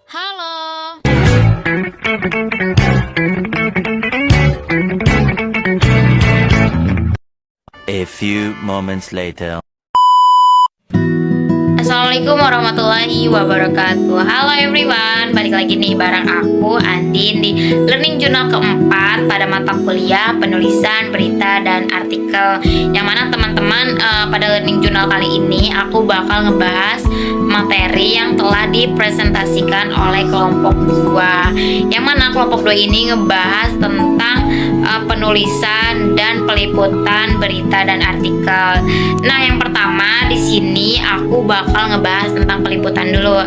Halo. A few moments later. Assalamualaikum warahmatullahi wabarakatuh. Halo everyone, balik lagi nih bareng aku Andin di Learning Journal keempat pada mata kuliah penulisan berita dan artikel. Yang mana teman-teman pada Learning Journal kali ini aku bakal ngebahas materi yang telah dipresentasikan oleh kelompok 2. Yang mana kelompok 2 ini ngebahas tentang penulisan dan peliputan berita dan artikel. Nah, yang pertama di sini aku bakal ngebahas tentang peliputan dulu.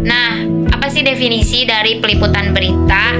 Nah, apa sih definisi dari peliputan berita?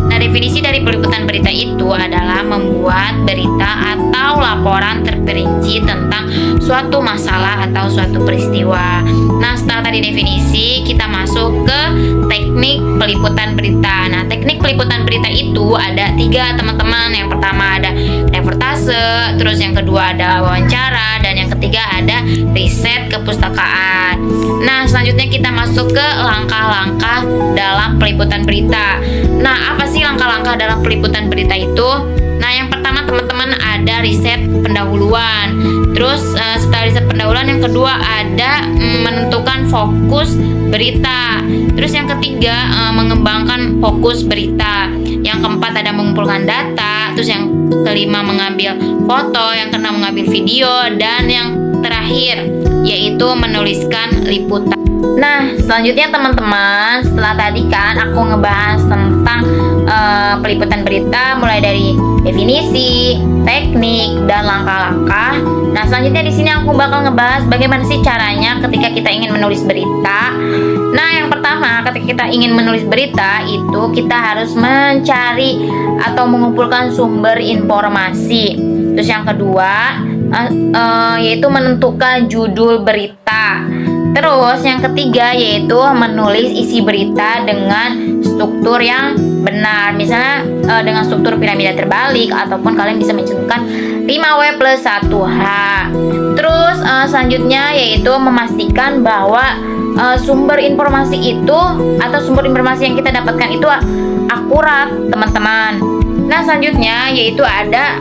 Nah, definisi dari peliputan berita itu adalah membuat berita atau laporan terperinci tentang suatu masalah atau suatu peristiwa. Nah, setelah tadi definisi, kita masuk ke teknik peliputan berita. Nah, teknik peliputan berita itu ada 3 teman-teman. Yang pertama ada reportase, terus yang kedua ada wawancara, dan yang ketiga ada riset kepustakaan. Nah, selanjutnya kita masuk ke langkah-langkah dalam peliputan berita. Nah, apa sih langkah-langkah dalam peliputan berita itu? Nah, yang pertama teman-teman ada riset pendahuluan. Terus setelah riset pendahuluan, yang kedua ada menentukan fokus berita. Terus yang ketiga mengembangkan fokus berita. Yang keempat ada mengumpulkan data. Terus yang kelima mengambil foto. Yang keenam mengambil video. Dan yang terakhir yaitu menuliskan liputan. Nah, selanjutnya teman-teman, setelah tadi kan aku ngebahas tentang peliputan berita mulai dari definisi, teknik, dan langkah-langkah. Nah, selanjutnya di sini aku bakal ngebahas bagaimana sih caranya ketika kita ingin menulis berita. Nah, yang pertama, ketika kita ingin menulis berita itu kita harus mencari atau mengumpulkan sumber informasi. Terus yang kedua yaitu menentukan judul berita. Terus yang ketiga yaitu menulis isi berita dengan struktur yang benar. Misalnya dengan struktur piramida terbalik, ataupun kalian bisa mencantumkan 5W plus 1H. Terus selanjutnya yaitu memastikan bahwa sumber informasi itu atau sumber informasi yang kita dapatkan itu akurat, teman-teman. Nah, selanjutnya yaitu ada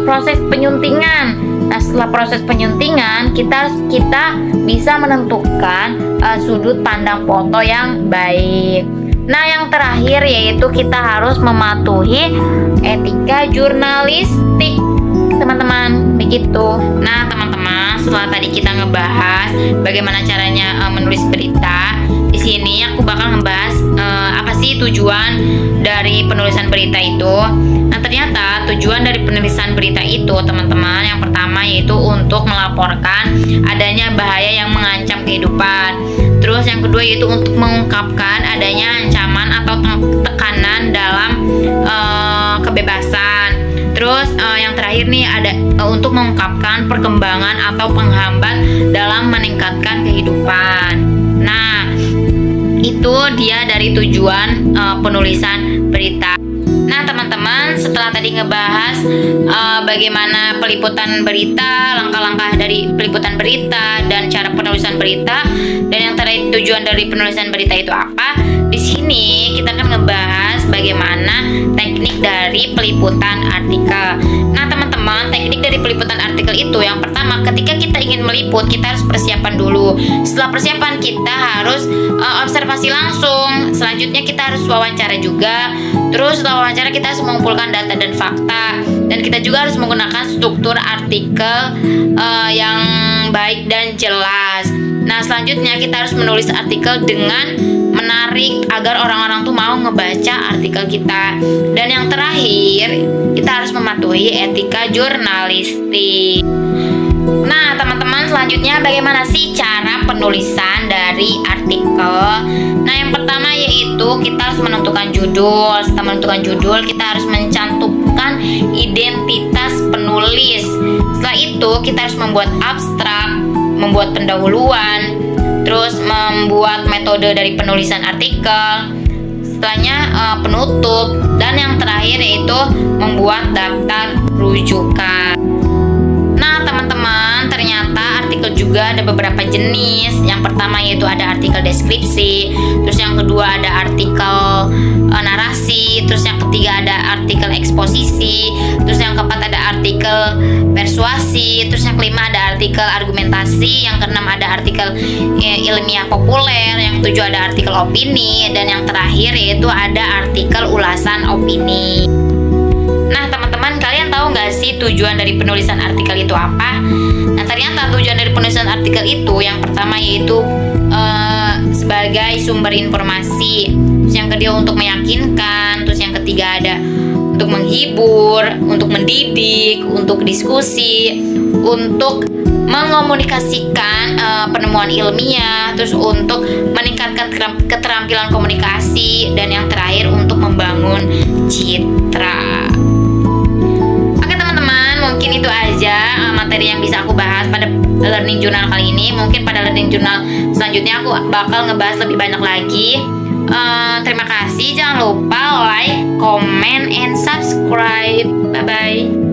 proses penyuntingan. Nah, setelah proses penyuntingan, kita bisa menentukan sudut pandang foto yang baik. Nah, yang terakhir yaitu kita harus mematuhi etika jurnalistik, teman-teman, begitu. Nah, teman-teman, setelah tadi kita ngebahas bagaimana caranya menulis berita, di sini aku bakal ngebahas apa sih tujuan dari penulisan berita itu. Nah, ternyata tujuan dari penulisan berita itu, teman-teman, yang pertama yaitu untuk melaporkan adanya bahaya yang mengancam kehidupan. Terus yang kedua yaitu untuk mengungkapkan adanya ancaman atau tekanan dalam kebebasan. Terus yang terakhir nih ada untuk mengungkapkan perkembangan atau penghambat dalam meningkatkan kehidupan. Nah, itu dia dari tujuan penulisan berita. Nah, teman-teman, setelah tadi ngebahas bagaimana peliputan berita, langkah-langkah dari peliputan berita, dan cara penulisan berita, dan yang terakhir tujuan dari penulisan berita itu apa? Di sini kita akan ngebahas bagaimana teknik dari peliputan artikel. Nah, teman-teman, teknik dari peliputan artikel itu yang pertama, ketika kita ingin meliput, kita harus persiapan dulu. Setelah persiapan, kita harus observasi langsung. Selanjutnya kita harus wawancara juga. Terus setelah wawancara kita harus mengumpulkan data dan fakta, dan kita juga harus menggunakan struktur artikel yang baik dan jelas. Nah, selanjutnya kita harus menulis artikel dengan menarik agar orang-orang tuh mau ngebaca artikel kita. Dan yang terakhir, kita harus mematuhi etika jurnalistik. Nah, teman-teman, selanjutnya bagaimana sih cara penulisan dari artikel? Nah, yang pertama yaitu kita harus menentukan judul. Setelah menentukan judul, kita harus mencantumkan identitas penulis. Setelah itu, kita harus membuat abstrak, membuat pendahuluan, terus membuat metode dari penulisan artikel. Setelahnya penutup, dan yang terakhir yaitu membuat daftar rujukan. Nah, teman-teman, ternyata artikel artikel juga ada beberapa jenis. Yang pertama yaitu ada artikel deskripsi, terus yang kedua ada artikel narasi, terus yang ketiga ada artikel eksposisi, terus yang keempat ada artikel persuasi, terus yang kelima ada artikel argumentasi, yang keenam ada artikel ilmiah populer, yang ketujuh ada artikel opini, dan yang terakhir yaitu ada artikel ulasan opini. Nah teman-teman, kalian tahu nggak sih tujuan dari penulisan artikel itu apa? Nah ternyata tujuan dari penulisan artikel itu yang pertama yaitu sebagai sumber informasi, terus yang kedua untuk meyakinkan, terus yang ketiga ada untuk menghibur, untuk mendidik, untuk diskusi, untuk mengomunikasikan penemuan ilmiah, terus untuk meningkatkan keterampilan komunikasi, dan yang terakhir untuk membangun citra. Oke teman-teman, mungkin itu aja materi yang bisa aku bahas pada learning journal kali ini. Mungkin pada learning journal selanjutnya aku bakal ngebahas lebih banyak lagi. Terima kasih, jangan lupa like, comment, and subscribe. Bye bye.